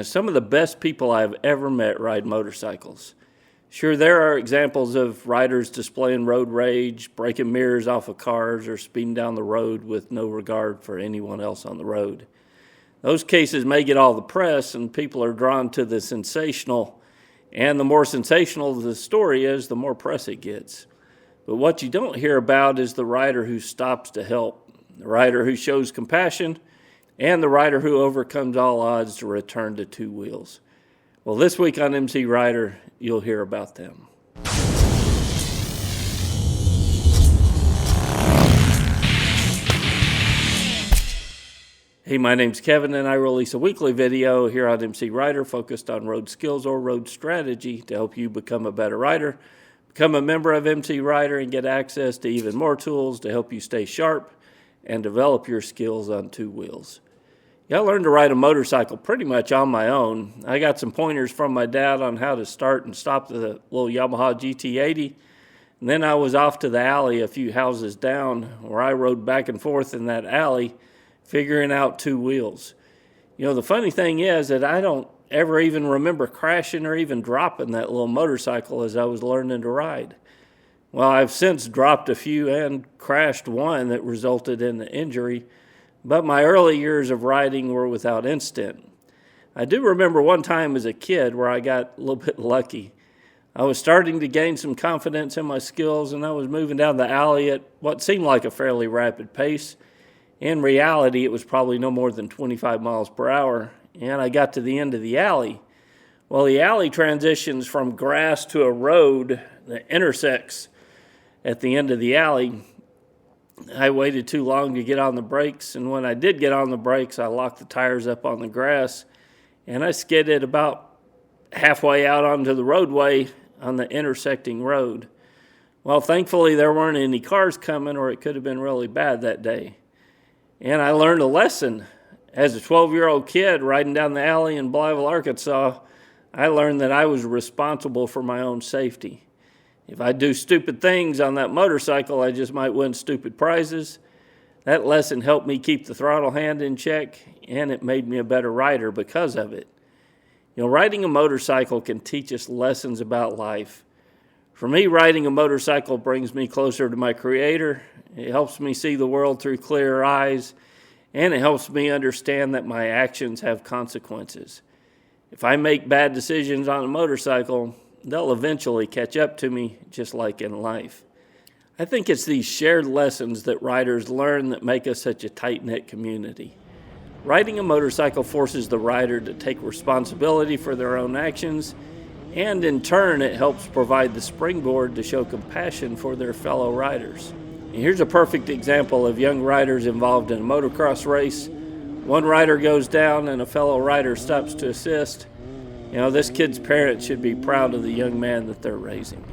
Some of the best people I've ever met ride motorcycles. Sure, there are examples of riders displaying road rage, breaking mirrors off of cars, or speeding down the road with no regard for anyone else on the road. Those cases may get all the press, and people are drawn to the sensational, and the more sensational the story is, the more press it gets. But what you don't hear about is the rider who stops to help, the rider who shows compassion, and the rider who overcomes all odds to return to two wheels. Well, this week on MCrider, you'll hear about them. Hey, my name's Kevin, and I release a weekly video here on MCrider focused on road skills or road strategy to help you become a better rider, become a member of MCrider, and get access to even more tools to help you stay sharp and develop your skills on two wheels. I learned to ride a motorcycle pretty much on my own. I got some pointers from my dad on how to start and stop the little Yamaha GT80. And then I was off to the alley a few houses down where I rode back and forth in that alley figuring out two wheels. The funny thing is that I don't ever even remember crashing or even dropping that little motorcycle as I was learning to ride. Well, I've since dropped a few and crashed one that resulted in an injury, but my early years of riding were without incident. I do remember one time as a kid where I got a little bit lucky. I was starting to gain some confidence in my skills, and I was moving down the alley at what seemed like a fairly rapid pace. In reality, it was probably no more than 25 miles per hour, and I got to the end of the alley. Well, the alley transitions from grass to a road that intersects at the end of the alley. I waited too long to get on the brakes, and when I did get on the brakes, I locked the tires up on the grass, and I skidded about halfway out onto the roadway on the intersecting road. Well, thankfully, there weren't any cars coming, or it could have been really bad that day. And I learned a lesson. As a 12-year-old kid riding down the alley in Blytheville, Arkansas, I learned that I was responsible for my own safety. If I do stupid things on that motorcycle, I just might win stupid prizes. That lesson helped me keep the throttle hand in check, and it made me a better rider because of it. Riding a motorcycle can teach us lessons about life. For me, riding a motorcycle brings me closer to my Creator. It helps me see the world through clearer eyes, and it helps me understand that my actions have consequences. If I make bad decisions on a motorcycle, they'll eventually catch up to me, just like in life. I think it's these shared lessons that riders learn that make us such a tight-knit community. Riding a motorcycle forces the rider to take responsibility for their own actions, and in turn, it helps provide the springboard to show compassion for their fellow riders. And here's a perfect example of young riders involved in a motocross race. One rider goes down and a fellow rider stops to assist. This kid's parents should be proud of the young man that they're raising.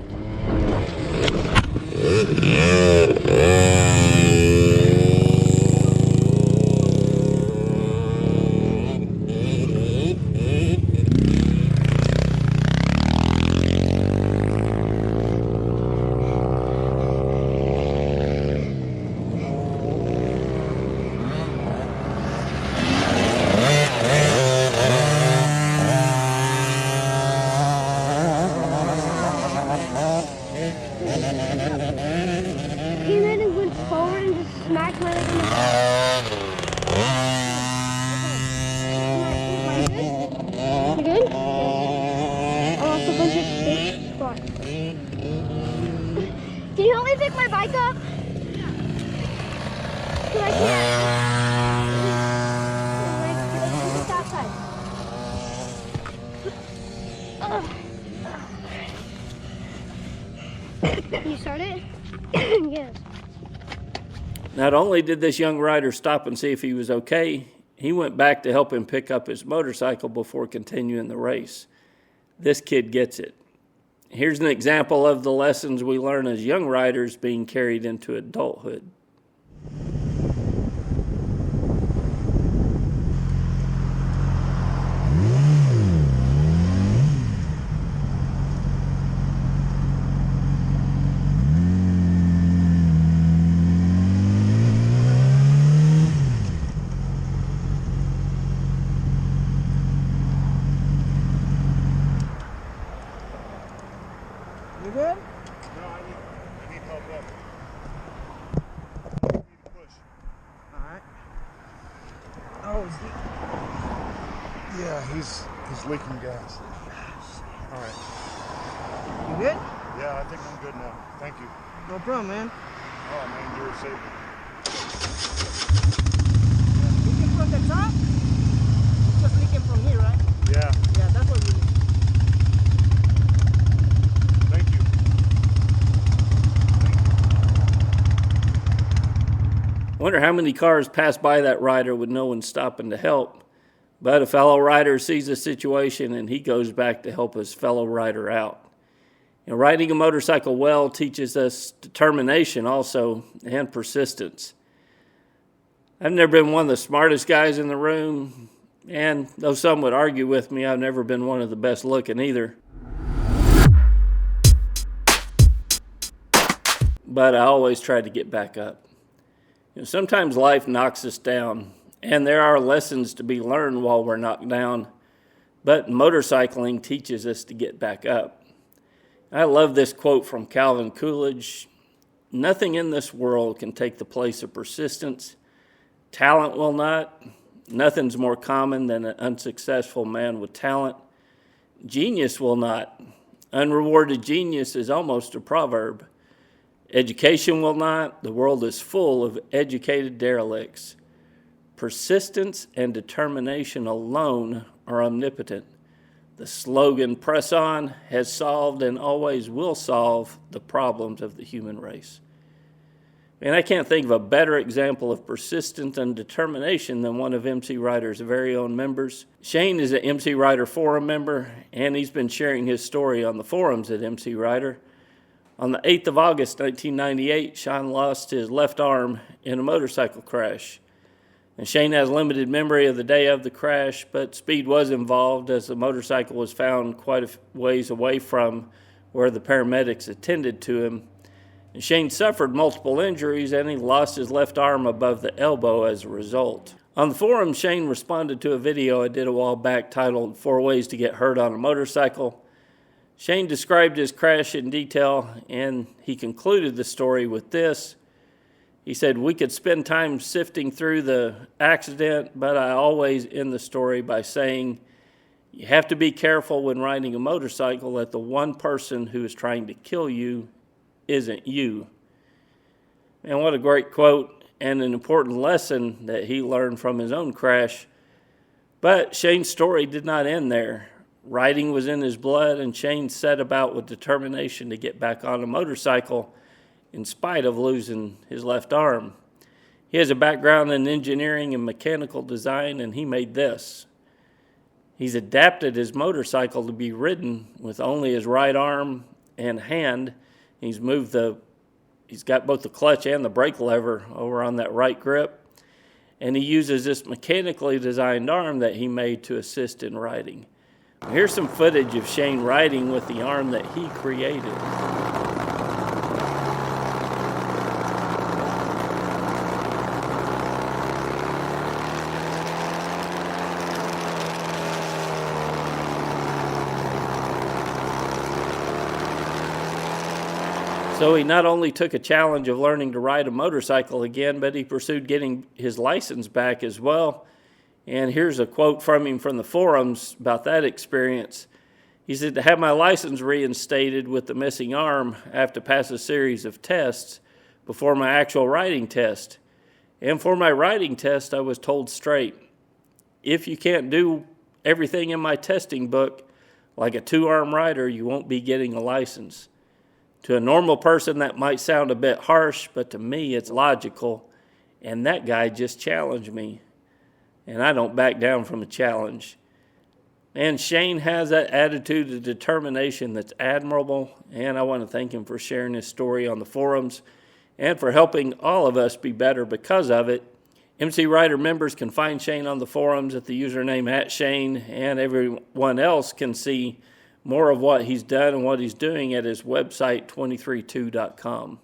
And then it went forward and just smacked my leg in the head. You good? Oh, it's a bunch of big spots. Can you help me pick my bike up? Because I can't. Stop side. Can you start it? Yes. Not only did this young rider stop and see if he was okay, he went back to help him pick up his motorcycle before continuing the race. This kid gets it. Here's an example of the lessons we learn as young riders being carried into adulthood. Yeah, he's leaking gas. All right. You good? Yeah, I think I'm good now. Thank you. No problem, man. Oh man, you're a savior. Leaking from the top? It's just leaking from here, right? Yeah, Yeah, that's what we need. thank you. I wonder how many cars pass by that rider with no one stopping to help. But a fellow rider sees the situation and he goes back to help his fellow rider out. And riding a motorcycle well teaches us determination also and persistence. I've never been one of the smartest guys in the room, and though some would argue with me, I've never been one of the best looking either. But I always try to get back up. Sometimes life knocks us down, and there are lessons to be learned while we're knocked down, but motorcycling teaches us to get back up. I love this quote from Calvin Coolidge: "Nothing in this world can take the place of persistence. Talent will not. Nothing's more common than an unsuccessful man with talent. Genius will not. Unrewarded genius is almost a proverb. Education will not. The world is full of educated derelicts. Persistence and determination alone are omnipotent. The slogan, 'Press on,' has solved and always will solve the problems of the human race." And I can't think of a better example of persistence and determination than one of MCrider's very own members. Shane is an MCrider forum member, and he's been sharing his story on the forums at MCrider. On the 8th of August, 1998, Shane lost his left arm in a motorcycle crash. And Shane has limited memory of the day of the crash, but speed was involved as the motorcycle was found quite a ways away from where the paramedics attended to him. And Shane suffered multiple injuries, and he lost his left arm above the elbow as a result. On the forum, Shane responded to a video I did a while back titled 4 Ways to Get Hurt on a Motorcycle. Shane described his crash in detail, and he concluded the story with this. He said, "We could spend time sifting through the accident, but I always end the story by saying, you have to be careful when riding a motorcycle that the one person who is trying to kill you isn't you." And what a great quote and an important lesson that he learned from his own crash. But Shane's story did not end there. Riding was in his blood, and Shane set about with determination to get back on a motorcycle in spite of losing his left arm. He has a background in engineering and mechanical design, and he made this. He's adapted his motorcycle to be ridden with only his right arm and hand. He's got both the clutch and the brake lever over on that right grip, and he uses this mechanically designed arm that he made to assist in riding. Here's some footage of Shane riding with the arm that he created. So he not only took a challenge of learning to ride a motorcycle again, but he pursued getting his license back as well. And here's a quote from him from the forums about that experience. He said, "To have my license reinstated with the missing arm, I have to pass a series of tests before my actual riding test. And for my riding test, I was told straight, if you can't do everything in my testing book like a 2-arm rider, you won't be getting a license." To a normal person, that might sound a bit harsh, but to me, it's logical. And that guy just challenged me. And I don't back down from a challenge. And Shane has that attitude of determination that's admirable. And I want to thank him for sharing his story on the forums and for helping all of us be better because of it. MCrider members can find Shane on the forums at the username @Shane, and everyone else can see more of what he's done and what he's doing at his website, 232.com.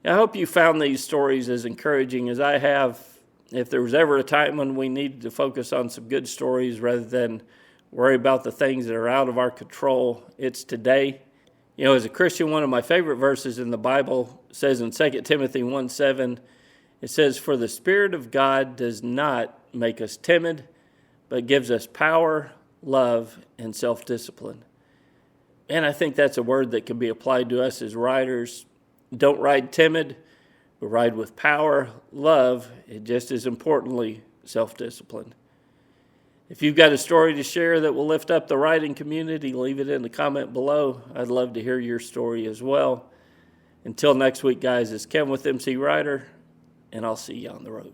I hope you found these stories as encouraging as I have. If there was ever a time when we needed to focus on some good stories rather than worry about the things that are out of our control, it's today. As a Christian, one of my favorite verses in the Bible says in 2 Timothy 1:7, it says, "For the Spirit of God does not make us timid, but gives us power, love, and self-discipline. And I think that's a word that can be applied to us as riders. Don't ride timid, but ride with power, love, and just as importantly, self-discipline. If you've got a story to share that will lift up the riding community, leave it in the comment below. I'd love to hear your story as well. Until next week, guys, it's Kevin with MCrider, and I'll see you on the road.